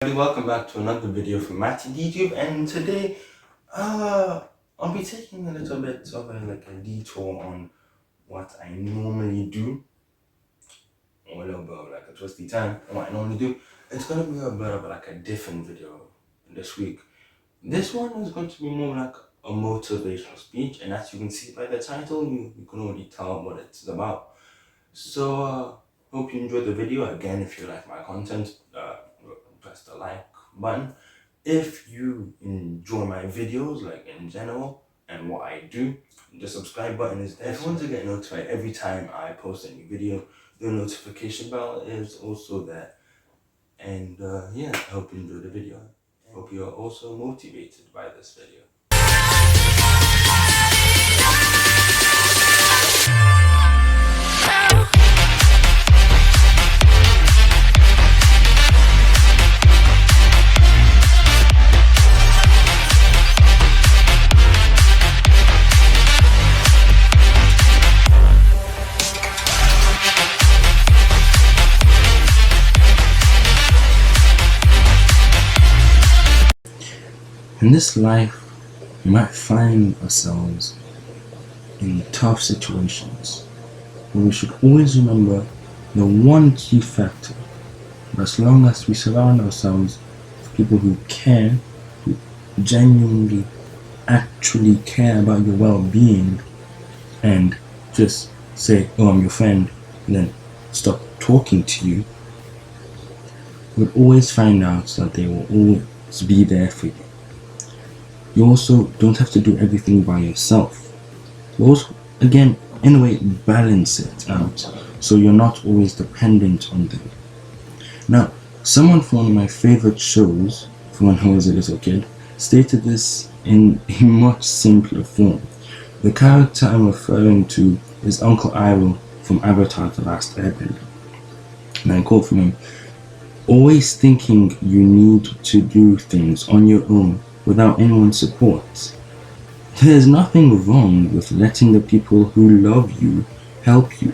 Welcome back to another video from Matty YouTube, and today I'll be taking a little bit of a detour on what I normally do, or a little bit of like a twisty time on what I normally do. It's gonna be a bit of like a different video this week. This one is going to be more like a motivational speech, and as you can see by the title, you can already tell what it's about. So hope you enjoyed the video. Again, if you like my content, press the like button. If you enjoy my videos, like in general, and what I do, the subscribe button is there. If you want to get notified every time I post a new video, the notification bell is also there. And yeah, I hope you enjoy the video. I hope you are also motivated by this video. In this life, we might find ourselves in tough situations, but we should always remember the one key factor. As long as we surround ourselves with people who care, who genuinely actually care about your well-being, and just say, "Oh, I'm your friend," and then stop talking to you, you'll always find out that they will always be there for you. You also don't have to do everything by yourself. You also, again, in a way, balance it out so you're not always dependent on them. Now, someone from one of my favorite shows from when I was a little kid stated this in a much simpler form. The character I'm referring to is Uncle Iroh from Avatar: The Last Airbender. And I quote from him, "Always thinking you need to do things on your own without anyone's support. There's nothing wrong with letting the people who love you help you."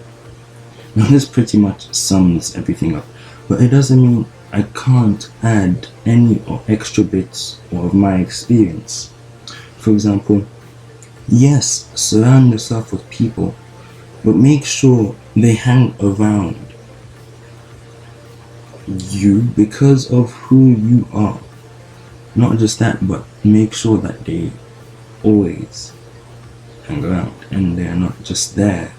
Now this pretty much sums everything up, but it doesn't mean I can't add any or extra bits of my experience. For example, yes, surround yourself with people, but make sure they hang around you because of who you are. Not just that, but make sure that they always hang around and they are not just there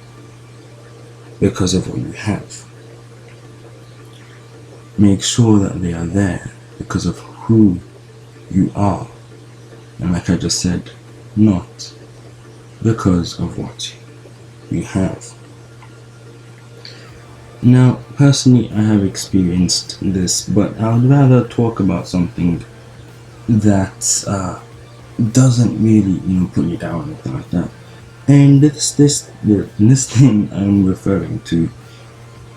because of what you have. Make sure that they are there because of who you are. And like I just said, not because of what you have. Now, personally, I have experienced this, but I would rather talk about something that doesn't really, put you down or anything like that. And this thing I'm referring to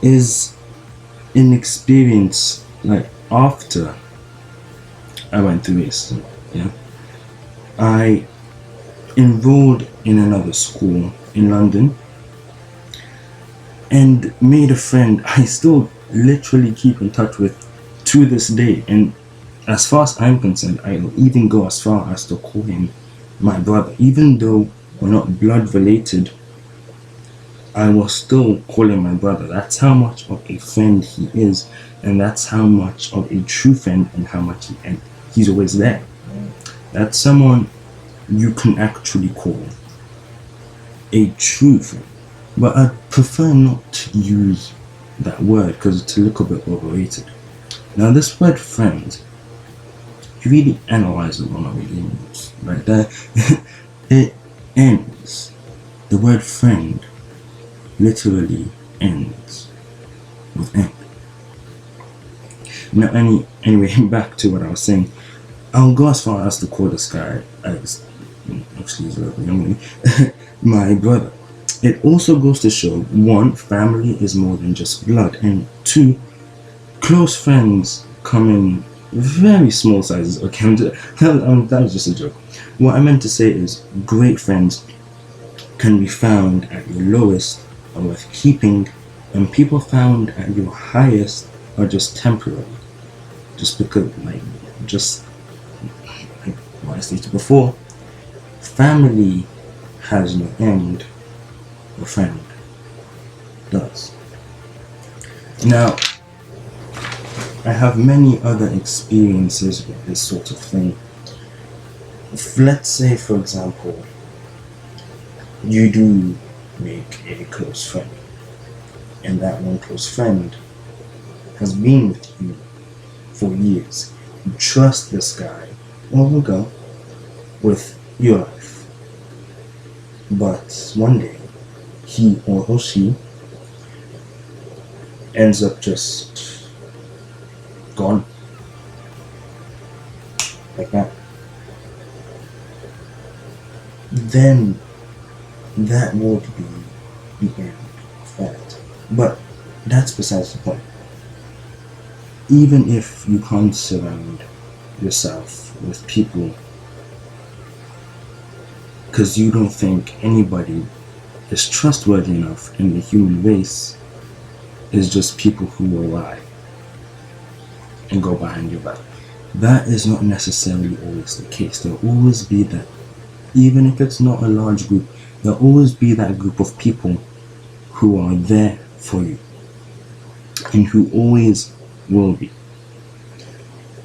is an experience like after I went through this. Yeah, I enrolled in another school in London and made a friend I still literally keep in touch with to this day. And as far as I'm concerned, I will even go as far as to call him my brother. Even though we're not blood related, I will still call him my brother. That's how much of a friend he is, and that's how much of a true friend and how much he's always there. That's someone you can actually call a true friend. But I prefer not to use that word because it's a little bit overrated. Now this word friend, you really analyze it, what it really means, right there. It ends. The word friend literally ends with end. Now, anyway, back to what I was saying. I'll go as far as to call this guy, as actually he's a little younger than me, my brother. It also goes to show, one, family is more than just blood, and two, close friends come in very small sizes. Okay, that was just a joke. What I meant to say is, great friends can be found at your lowest are worth keeping, and people found at your highest are just temporary. just because, just like what I stated before, family has no end, a friend does. Now, I have many other experiences with this sort of thing. Let's say, for example, you do make a close friend, and that one close friend has been with you for years. You trust this guy or girl with your life, but one day he or she ends up just gone like that. Then that would be the end of that. But that's besides the point. Even if you can't surround yourself with people because you don't think anybody is trustworthy enough in the human race, is just people who will lie and go behind your back. That is not necessarily always the case. There'll always be that, even if it's not a large group, there'll always be that group of people who are there for you and who always will be.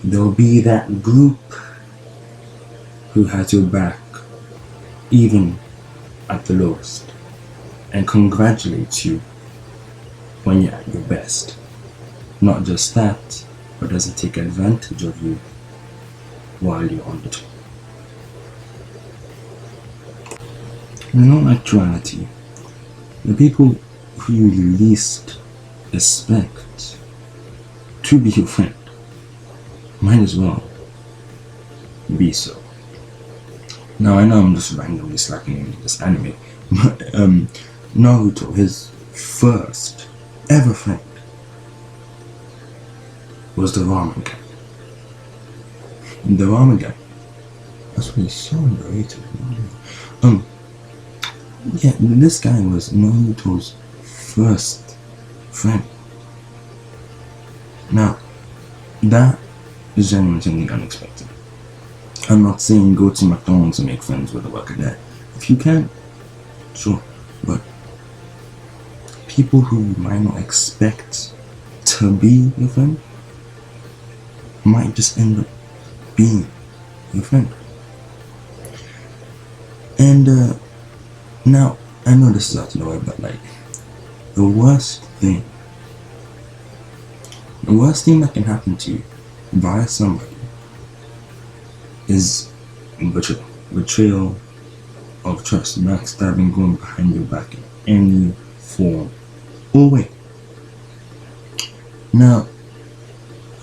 There'll be that group who has your back even at the lowest and congratulates you when you're at your best. Not just that, but doesn't take advantage of you while you're on the top. In all actuality, the people who you least expect to be your friend might as well be so. Now I know I'm just randomly slapping this anime, but Naruto, his first ever friend was the ramen guy. The ramen guy. That's why he's so underrated. Yeah, this guy was Naruto's first friend. Now, that is genuinely unexpected. I'm not saying go to McDonald's and make friends with a worker there. If you can, sure. But people who you might not expect to be your friend might just end up being your friend. And now, I know this is out of the way, but the worst thing that can happen to you by somebody is betrayal of trust, backstabbing, going behind your back in any form or way. Now,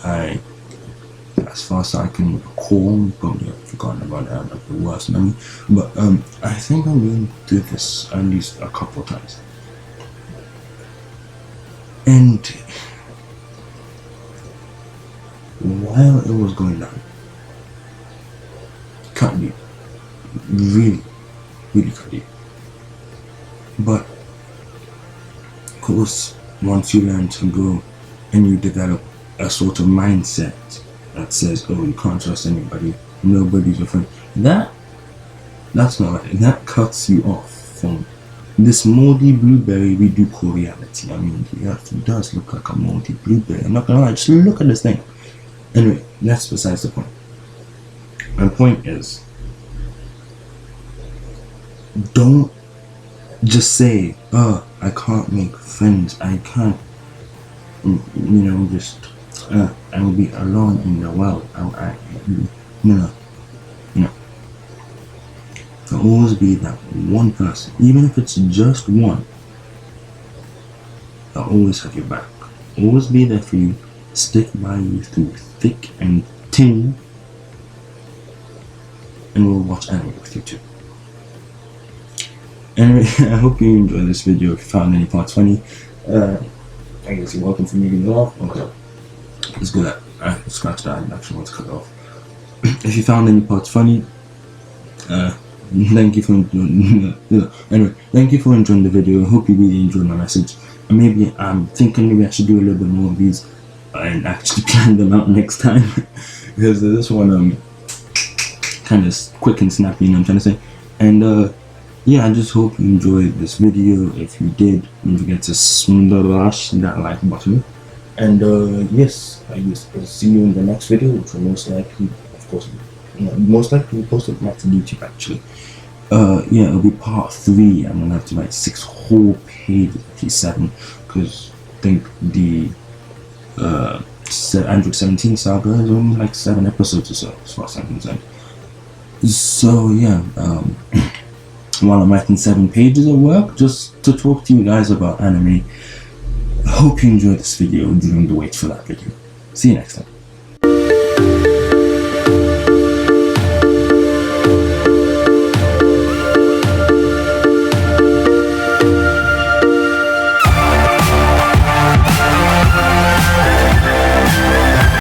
as far as I can recall, probably I've forgotten about that, like the worst memory, but I think I'm going to do this at least a couple times. And while it was going down, cut me, really cut you. But of course, once you learn to grow and you develop a sort of mindset that says, oh, you can't trust anybody, nobody's your friend, that's not right. That cuts you off from this moldy blueberry we do call reality. I mean, the earth does look like a moldy blueberry. I'm not gonna lie, just look at this thing. Anyway, that's besides the point. My point is, don't just say, oh, I can't make friends, I can't, I will be alone in the world. No. There'll always be that one person, even if it's just one, that'll always have your back. Always be there for you, stick by you through thick and thin, and we'll watch anime with you too. Anyway, I hope you enjoyed this video. If you found any parts funny, I guess you're welcome for me to go off. Okay, let's go that. I scratched that. I actually want to cut it off. If you found any parts funny, thank you for enjoying. Anyway, thank you for enjoying the video. I hope you really enjoyed my message. And maybe I'm thinking maybe I should do a little bit more of these. and actually plan them out next time. Because this one kind of quick and snappy, you know what I'm trying to say. And yeah, I just hope you enjoyed this video. If you did, don't forget to smash that like button. And yes, I guess I'll see you in the next video, which will most likely, of course, most likely be posted back to YouTube actually. Yeah, it'll be part 3. I'm gonna have to write 6 whole pages, actually 7, because I think the Android 17 saga is only like 7 episodes or so, as far as I'm concerned. So yeah, while I'm writing 7 pages of work just to talk to you guys about anime, I hope you enjoyed this video during the wait for that video. See you next time.